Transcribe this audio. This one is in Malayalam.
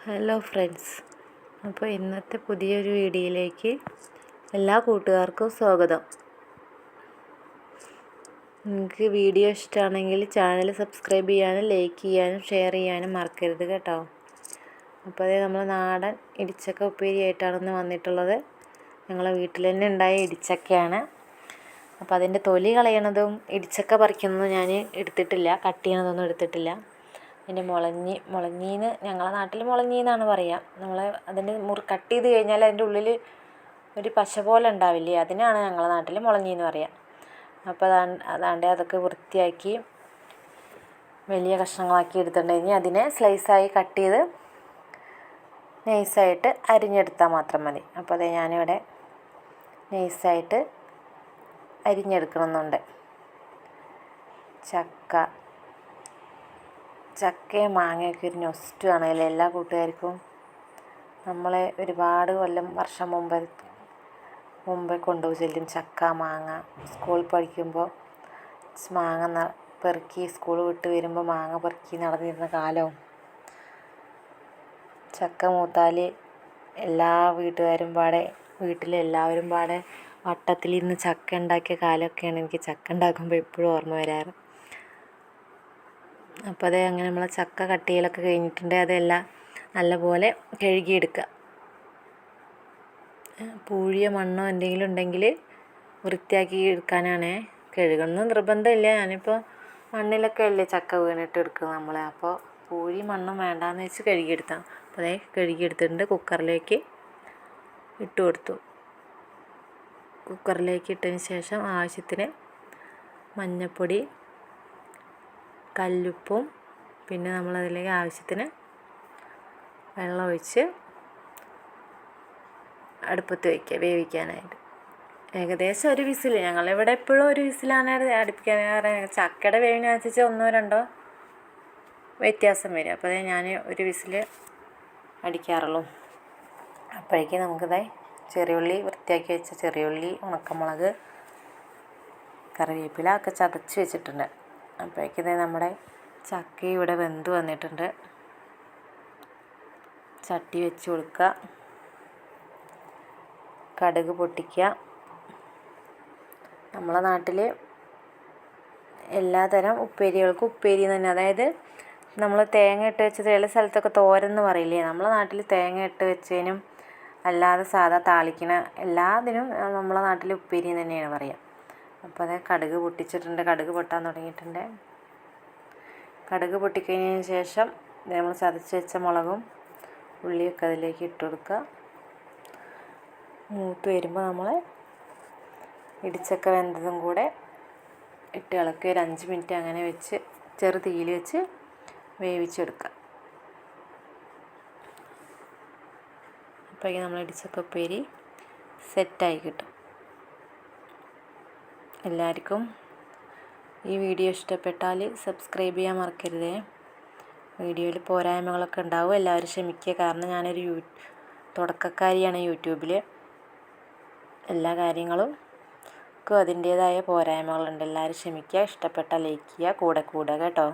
ഹലോ ഫ്രണ്ട്സ്, അപ്പോൾ ഇന്നത്തെ പുതിയൊരു വീഡിയോയിലേക്ക് എല്ലാ കൂട്ടുകാർക്കും സ്വാഗതം. നിങ്ങൾക്ക് വീഡിയോ ഇഷ്ടമാണെങ്കിൽ ചാനൽ സബ്സ്ക്രൈബ് ചെയ്യാനും ലൈക്ക് ചെയ്യാനും ഷെയർ ചെയ്യാനും മറക്കരുത് കേട്ടോ. അപ്പോൾ അതേ നമ്മൾ നാടൻ ഇടിച്ചക്ക ഉപ്പേരിയായിട്ടാണ് ഇന്ന് വന്നിട്ടുള്ളത്. ഞങ്ങളെ വീട്ടിൽ തന്നെ ഉണ്ടായ ഇടിച്ചക്കയാണ്. അപ്പോൾ അതിൻ്റെ തൊലി കളയണതും ഇടിച്ചക്ക പറിക്കുന്നതും ഞാൻ എടുത്തിട്ടില്ല, കട്ട് ചെയ്യണതൊന്നും എടുത്തിട്ടില്ല. അതിൻ്റെ മുളഞ്ഞീന്ന് ഞങ്ങളെ നാട്ടിൽ മുളഞ്ഞീന്നാണ് പറയുക. നമ്മൾ അതിൻ്റെ കട്ട് ചെയ്ത് കഴിഞ്ഞാൽ അതിൻ്റെ ഉള്ളിൽ ഒരു പശ പോലെ ഉണ്ടാവില്ലേ, അതിനാണ് ഞങ്ങളെ നാട്ടിൽ മുളഞ്ഞീന്ന് പറയുക. അപ്പോൾ അതൊക്കെ വൃത്തിയാക്കി വലിയ കഷ്ണങ്ങളാക്കി എടുത്തിട്ടുണ്ടെങ്കിൽ അതിനെ സ്ലൈസായി കട്ട് ചെയ്ത് നൈസായിട്ട് അരിഞ്ഞെടുത്താൽ മാത്രം മതി. അപ്പോൾ അത് ഞാനിവിടെ നൈസായിട്ട് അരിഞ്ഞെടുക്കണമെന്നുണ്ട്. ചക്കയും മാങ്ങയൊക്കെ ഒരു നൊസ്റ്റുമാണല്ലോ എല്ലാ കൂട്ടുകാർക്കും. നമ്മളെ ഒരുപാട് വർഷം മുമ്പേ കൊണ്ടുപോയി ചെല്ലും ചക്ക മാങ്ങ. സ്കൂളിൽ പഠിക്കുമ്പോൾ മാങ്ങ പെറുക്കി, സ്കൂൾ വിട്ട് വരുമ്പോൾ മാങ്ങ പെറുക്കി നടന്നിരുന്ന കാലവും, ചക്ക മൂത്താൽ എല്ലാ വീട്ടിലെല്ലാവരും പാടെ വട്ടത്തിലിരുന്ന് ചക്ക ഉണ്ടാക്കിയ കാലമൊക്കെയാണ് എനിക്ക് ചക്ക ഉണ്ടാക്കുമ്പോൾ എപ്പോഴും ഓർമ്മ വരാറ്. അപ്പോൾ അത് അങ്ങനെ നമ്മൾ ചക്ക കട്ട് ചെയ്യലൊക്കെ കഴിഞ്ഞിട്ടുണ്ട്. അതെല്ലാം നല്ലപോലെ കഴുകിയെടുക്കുക. പൂഴിയ മണ്ണോ എന്തെങ്കിലും ഉണ്ടെങ്കിൽ വൃത്തിയാക്കി എടുക്കാനാണ്. കഴുകണമെന്ന് നിർബന്ധമില്ല. ഞാനിപ്പോൾ മണ്ണിലൊക്കെ അല്ലേ ചക്ക വീണിട്ട് എടുക്കുന്നത് നമ്മൾ. അപ്പോൾ പൂഴി മണ്ണും വേണ്ടാന്ന് വെച്ച് കഴുകിയെടുത്താൽ. അപ്പോൾ അതേ കഴുകിയെടുത്തിട്ടുണ്ട്. കുക്കറിലേക്ക് ഇട്ട് കൊടുത്തു. കുക്കറിലേക്ക് ഇട്ടതിന് ശേഷം ആവശ്യത്തിന് മഞ്ഞൾപ്പൊടി, കല്ലുപ്പും പിന്നെ നമ്മളതിലേക്ക് ആവശ്യത്തിന് വെള്ളം ഒഴിച്ച് അടുപ്പത്ത് വയ്ക്കുക വേവിക്കാനായിട്ട്. ഏകദേശം ഒരു വിസിൽ, ഞങ്ങളിവിടെ എപ്പോഴും ഒരു വിസിലാണ് അടുപ്പിക്കാൻ. ചക്കയുടെ വേവിനനുസരിച്ച് 1-2 വ്യത്യാസം വരും. അപ്പോൾ ഞാൻ ഒരു വിസിൽ അടിക്കാറുള്ളൂ. അപ്പോഴേക്കും നമുക്കിതായി ചെറിയുള്ളി, വൃത്തിയാക്കി വെച്ച ചെറിയുള്ളി, ഉണക്കമുളക്, കറിവേപ്പില ഒക്കെ ചതച്ച് വെച്ചിട്ടുണ്ട്. അപ്പോഴേക്കും നമ്മുടെ ചക്ക ഇവിടെ വെന്ത് വന്നിട്ടുണ്ട്. ചട്ടി വെച്ച് കൊടുക്കുക, കടുക് പൊട്ടിക്കുക. നമ്മളെ നാട്ടിൽ എല്ലാതരം ഉപ്പേരികൾക്കും ഉപ്പേരി തന്നെ, അതായത് നമ്മൾ തേങ്ങ ഇട്ട് വെച്ച് ചില സ്ഥലത്തൊക്കെ തോരൻ പറയില്ലേ, നമ്മളെ നാട്ടിൽ തേങ്ങ ഇട്ട് വെച്ചതിനും അല്ലാതെ സാധാ താളിക്കണ എല്ലാത്തിനും നമ്മളെ നാട്ടിൽ ഉപ്പേരി തന്നെയാണ് പറയുക. അപ്പോൾ അത് കടുക് പൊട്ടിച്ചിട്ടുണ്ട്. കടുക് പൊട്ടാൻ തുടങ്ങിയിട്ടുണ്ട്. കടുക് പൊട്ടിക്കഴിഞ്ഞതിന് ശേഷം നമ്മൾ ചതച്ച് വെച്ച മുളകും ഉള്ളിയൊക്കെ അതിലേക്ക് ഇട്ട് കൊടുക്കുക. മൂത്ത് വരുമ്പോൾ നമ്മൾ ഇടിച്ചക്ക വെന്തതും കൂടെ ഇട്ട് ഇളക്കി ഒരു 5 മിനിറ്റ് അങ്ങനെ വെച്ച് ചെറു തീയിൽ വെച്ച് വേവിച്ചെടുക്കുക. അപ്പോഴേക്കും നമ്മൾ ഇടിച്ചക്ക ഉപ്പേരി സെറ്റായി കിട്ടും. എല്ലാവർക്കും ഈ വീഡിയോ ഇഷ്ടപ്പെട്ടാൽ സബ്സ്ക്രൈബ് ചെയ്യാൻ മറക്കരുതേ. വീഡിയോയിൽ പോരായ്മകളൊക്കെ ഉണ്ടാവും, എല്ലാവരും ക്ഷമിക്കുക. കാരണം ഞാനൊരു തുടക്കക്കാരിയാണ് യൂട്യൂബിൽ. എല്ലാ കാര്യങ്ങൾക്കും അതിൻ്റേതായ പോരായ്മകളുണ്ട്. എല്ലാവരും ക്ഷമിക്കുക. ഇഷ്ടപ്പെട്ടാൽ ലൈക്ക് ചെയ്യുക, കൂടെ കൂടുക കേട്ടോ.